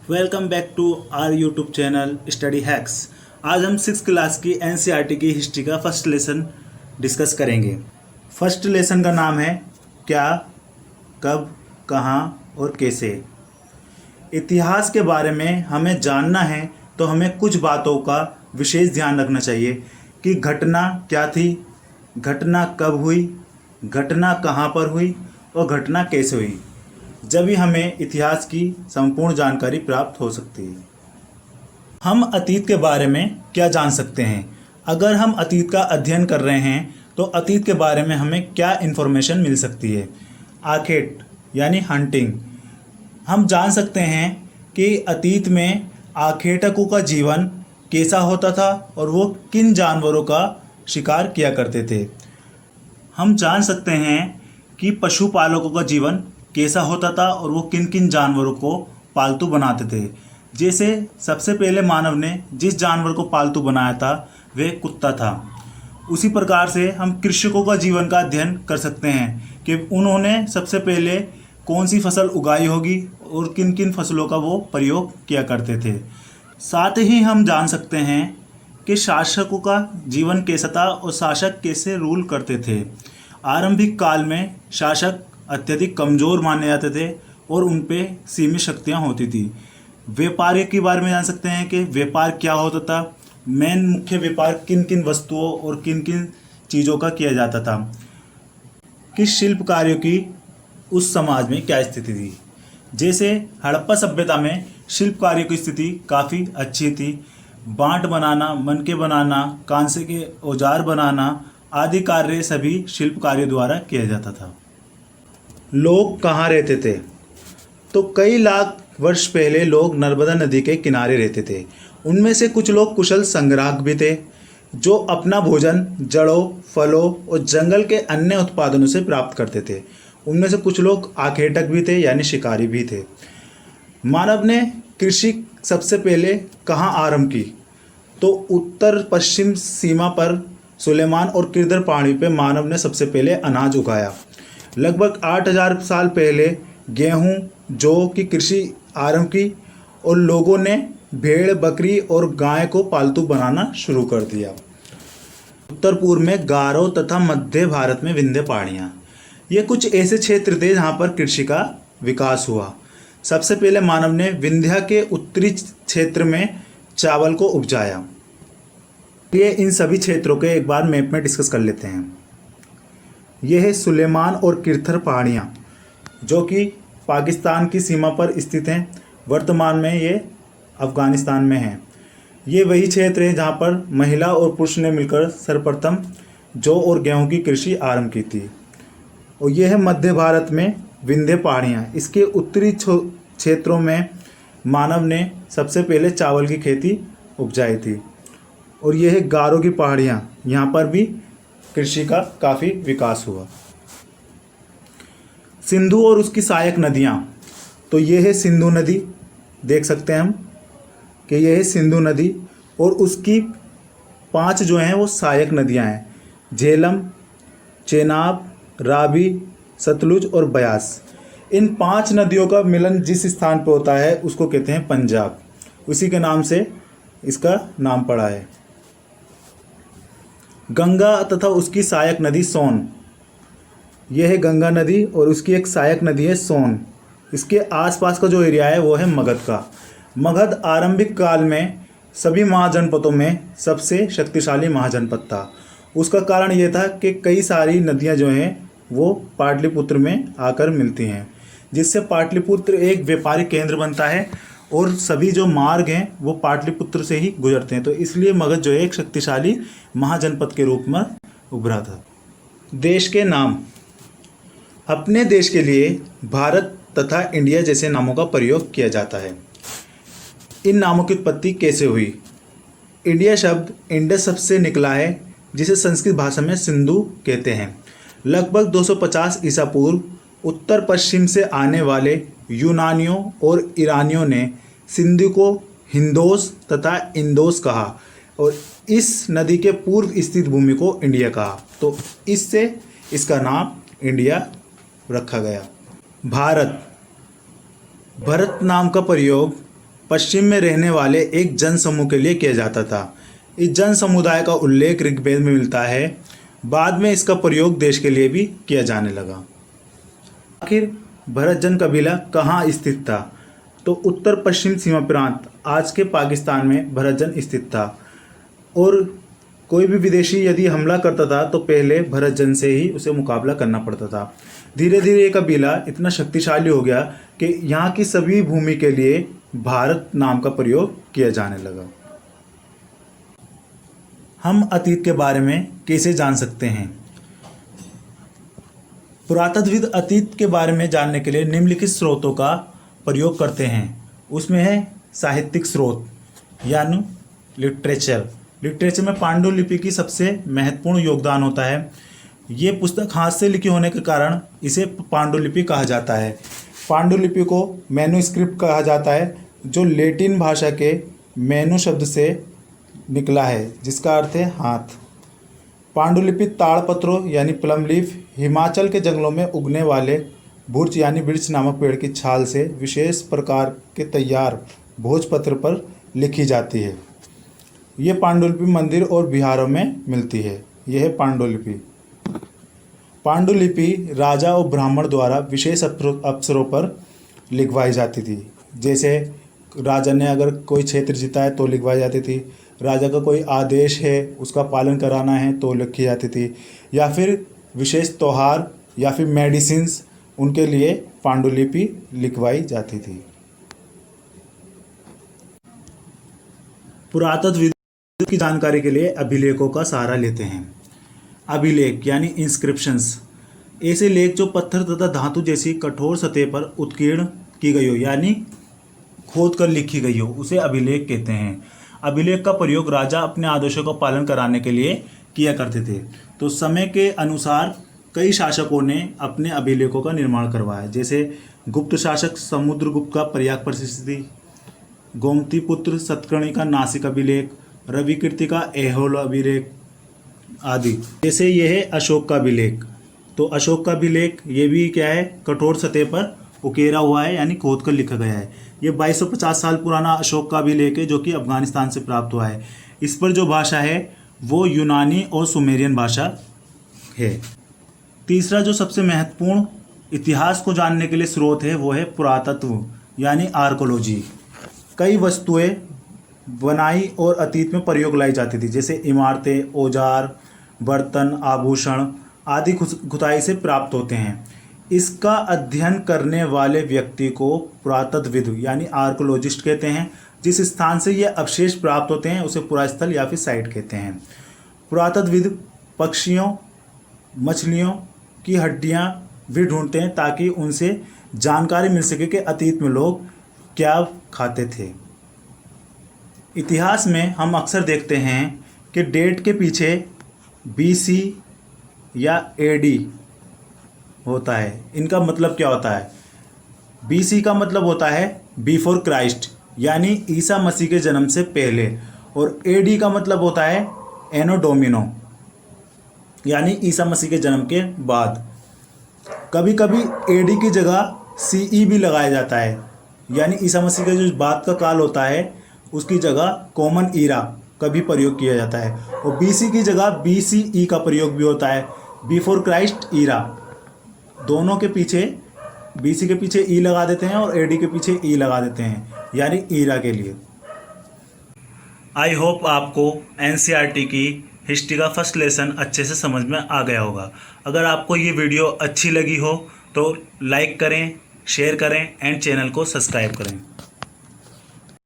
Welcome back to our YouTube channel study hacks. आज हम 6th class की NCERT की हिस्ट्री का फर्स्ट लेसन डिस्कस करेंगे। फर्स्ट लेसन का नाम है क्या, कब, कहाँ और कैसे। इतिहास के बारे में हमें जानना है तो हमें कुछ बातों का विशेष ध्यान रखना चाहिए कि घटना क्या थी, घटना कब हुई, घटना कहाँ पर हुई और घटना कैसे हुई। जब ही हमें इतिहास की संपूर्ण जानकारी प्राप्त हो सकती है। हम अतीत के बारे में क्या जान सकते हैं? अगर हम अतीत का अध्ययन कर रहे हैं तो अतीत के बारे में हमें क्या इन्फॉर्मेशन मिल सकती है? आखेट यानी हंटिंग। हम जान सकते हैं कि अतीत में आखेटकों का जीवन कैसा होता था और वो किन जानवरों का शिकार किया करते थे। हम जान सकते हैं कि पशुपालकों का जीवन कैसा होता था और वो किन किन जानवरों को पालतू बनाते थे। जैसे सबसे पहले मानव ने जिस जानवर को पालतू बनाया था वह कुत्ता था। उसी प्रकार से हम कृषकों का जीवन का अध्ययन कर सकते हैं कि उन्होंने सबसे पहले कौन सी फसल उगाई होगी और किन किन फसलों का वो प्रयोग किया करते थे। साथ ही हम जान सकते हैं कि शासकों का जीवन कैसा था और शासक कैसे रूल करते थे। आरंभिक काल में शासक अत्यधिक कमज़ोर माने जाते थे और उन पे सीमित शक्तियाँ होती थी। व्यापार के बारे में जान सकते हैं कि व्यापार क्या होता था, मेन मुख्य व्यापार किन किन वस्तुओं और किन किन चीज़ों का किया जाता था, कि शिल्प कार्यों की उस समाज में क्या स्थिति थी। जैसे हड़प्पा सभ्यता में शिल्प कार्यों की स्थिति काफ़ी अच्छी थी। बांट बनाना, मनके बनाना, कांसे के औजार बनाना आदि कार्य सभी शिल्प कार्यों द्वारा किया जाता था। लोग कहाँ रहते थे? तो कई लाख वर्ष पहले लोग नर्मदा नदी के किनारे रहते थे। उनमें से कुछ लोग कुशल संग्राहक भी थे जो अपना भोजन जड़ों, फलों और जंगल के अन्य उत्पादनों से प्राप्त करते थे। उनमें से कुछ लोग आखेटक भी थे यानी शिकारी भी थे। मानव ने कृषि सबसे पहले कहाँ आरंभ की? तो उत्तर पश्चिम सीमा पर सुलेमान और किरदर पहाड़ी पर मानव ने सबसे पहले अनाज उगाया। लगभग 8000 साल पहले गेहूं, जौ की कृषि आरंभ की और लोगों ने भेड़, बकरी और गाय को पालतू बनाना शुरू कर दिया। उत्तर पूर्व में गारो तथा मध्य भारत में विंध्य पहाड़ियाँ, ये कुछ ऐसे क्षेत्र थे जहाँ पर कृषि का विकास हुआ। सबसे पहले मानव ने विंध्य के उत्तरी क्षेत्र में चावल को उपजाया। ये इन सभी क्षेत्रों के एक बार मैप में डिस्कस कर लेते हैं। यह है सुलेमान और किरथर पहाड़ियाँ जो कि पाकिस्तान की सीमा पर स्थित हैं। वर्तमान में ये अफ़गानिस्तान में हैं। ये वही क्षेत्र है जहाँ पर महिला और पुरुष ने मिलकर सर्वप्रथम जौ और गेहूं की कृषि आरंभ की थी। और यह है मध्य भारत में विंध्य पहाड़ियाँ। इसके उत्तरी क्षेत्रों में मानव ने सबसे पहले चावल की खेती उपजाई थी। और यह है गारो की पहाड़ियाँ, यहाँ पर भी कृषि का काफ़ी विकास हुआ। सिंधु और उसकी सहायक नदियाँ, तो ये है सिंधु नदी, देख सकते हैं हम कि यह है सिंधु नदी और उसकी 5 जो हैं वो सहायक नदियाँ हैं, झेलम, चेनाब, रावी, सतलुज और ब्यास। इन 5 नदियों का मिलन जिस स्थान पर होता है उसको कहते हैं पंजाब। उसी के नाम से इसका नाम पड़ा है। गंगा तथा उसकी सहायक नदी सोन, यह है गंगा नदी और उसकी एक सहायक नदी है सोन। इसके आसपास का जो एरिया है वो है मगध का। मगध आरंभिक काल में सभी महाजनपदों में सबसे शक्तिशाली महाजनपद था। उसका कारण ये था कि कई सारी नदियां जो हैं वो पाटलिपुत्र में आकर मिलती हैं, जिससे पाटलिपुत्र एक व्यापारिक केंद्र बनता है और सभी जो मार्ग हैं वो पाटलिपुत्र से ही गुजरते हैं। तो इसलिए मगध जो है एक शक्तिशाली महाजनपद के रूप में उभरा था। देश के नाम, अपने देश के लिए भारत तथा इंडिया जैसे नामों का प्रयोग किया जाता है। इन नामों की उत्पत्ति कैसे हुई? इंडिया शब्द इंडस शब्द से निकला है जिसे संस्कृत भाषा में सिंधु कहते हैं। लगभग 250 ईसा पूर्व उत्तर पश्चिम से आने वाले यूनानियों और ईरानियों ने सिंधु को हिंदोस तथा इंदोस कहा और इस नदी के पूर्व स्थित भूमि को इंडिया कहा। तो इससे इसका नाम इंडिया रखा गया। भारत, भरत नाम का प्रयोग पश्चिम में रहने वाले एक जन समूह के लिए किया जाता था। इस जन समुदाय का उल्लेख ऋग्वेद में मिलता है। बाद में इसका प्रयोग देश के लिए भी किया जाने लगा। आखिर भरतजन कबीला कहाँ स्थित था? तो उत्तर पश्चिम सीमा प्रांत आज के पाकिस्तान में भरतजन स्थित था और कोई भी विदेशी यदि हमला करता था तो पहले भरतजन से ही उसे मुकाबला करना पड़ता था। धीरे धीरे ये कबीला इतना शक्तिशाली हो गया कि यहाँ की सभी भूमि के लिए भारत नाम का प्रयोग किया जाने लगा। हम अतीत के बारे में कैसे जान सकते हैं? पुरातत्वविद अतीत के बारे में जानने के लिए निम्नलिखित स्रोतों का प्रयोग करते हैं। उसमें है साहित्यिक स्रोत यानी लिटरेचर में पांडुलिपि की सबसे महत्वपूर्ण योगदान होता है। ये पुस्तक हाथ से लिखी होने के कारण इसे पांडुलिपि कहा जाता है। पांडुलिपि को मैन्युस्क्रिप्ट कहा जाता है, जो लैटिन भाषा के मैनु शब्द से निकला है, जिसका अर्थ है हाथ। पांडुलिपि ताड़पत्रों यानी प्लम लीफ, हिमाचल के जंगलों में उगने वाले भुर्च यानी बिर्च नामक पेड़ की छाल से विशेष प्रकार के तैयार भोजपत्र पर लिखी जाती है। ये पांडुलिपि मंदिर और विहारों में मिलती है। यह है पांडुलिपि। पांडुलिपि राजा और ब्राह्मण द्वारा विशेष अवसरों पर लिखवाई जाती थी। जैसे राजा ने अगर कोई क्षेत्र जीता है तो लिखवाई जाती थी, राजा का कोई आदेश है उसका पालन कराना है तो लिखी जाती थी, या फिर विशेष त्यौहार या फिर मेडिसिन्स, उनके लिए पांडुलिपि लिखवाई जाती थी। पुरातत्वविद की जानकारी के लिए अभिलेखों का सहारा लेते हैं। अभिलेख यानी इंस्क्रिप्शंस, ऐसे लेख जो पत्थर तथा धातु जैसी कठोर सतह पर उत्कीर्ण की गई हो यानी खोद कर लिखी गई हो, उसे अभिलेख कहते हैं। अभिलेख का प्रयोग राजा अपने आदेशों का पालन कराने के लिए किया करते थे। तो समय के अनुसार कई शासकों ने अपने अभिलेखों का निर्माण करवाया। जैसे गुप्त शासक समुद्रगुप्त का प्रयाग प्रसिद्धि, गोमती पुत्र सतकर्णी का नासिक अभिलेख, रविकीर्ति का ऐहोल अभिलेख आदि। जैसे यह है अशोक का अभिलेख। तो अशोक का अभिलेख ये भी क्या है, कठोर सतह पर उकेरा हुआ है यानी खोद कर लिखा गया है। ये 2250 साल पुराना अशोक का अभिलेख है जो कि अफगानिस्तान से प्राप्त हुआ है। इस पर जो भाषा है वो यूनानी और सुमेरियन भाषा है। तीसरा जो सबसे महत्वपूर्ण इतिहास को जानने के लिए स्रोत है वो है पुरातत्व यानी आर्कोलॉजी। कई वस्तुएं बनाई और अतीत में प्रयोग लाई जाती थी, जैसे इमारतें, औजार, बर्तन, आभूषण आदि खुदाई से प्राप्त होते हैं। इसका अध्ययन करने वाले व्यक्ति को पुरातत्वविद यानी आर्कोलॉजिस्ट कहते हैं। जिस स्थान से ये अवशेष प्राप्त होते हैं उसे पुरास्थल या फिर साइट कहते हैं। पुरातत्वविद पक्षियों, मछलियों की हड्डियां भी ढूंढते हैं ताकि उनसे जानकारी मिल सके कि अतीत में लोग क्या खाते थे। इतिहास में हम अक्सर देखते हैं कि डेट के पीछे BC या AD होता है। इनका मतलब क्या होता है? BC का मतलब होता है बिफोर क्राइस्ट यानी ईसा मसीह के जन्म से पहले, और AD का मतलब होता है एनो डोमिनो यानी ईसा मसीह के जन्म के बाद। कभी कभी AD की जगह CE भी लगाया जाता है यानी ईसा मसीह का जो बाद का काल होता है उसकी जगह कॉमन ईरा का भी प्रयोग किया जाता है, और BC की जगह BCE का प्रयोग भी होता है, बिफोर क्राइस्ट ईरा। दोनों के पीछे BC के पीछे E लगा देते हैं और AD के पीछे E लगा देते हैं यानी ईरा के लिए। आई होप आपको NCERT की हिस्ट्री का फर्स्ट लेसन अच्छे से समझ में आ गया होगा। अगर आपको ये वीडियो अच्छी लगी हो तो लाइक करें, शेयर करें एंड चैनल को सब्सक्राइब करें।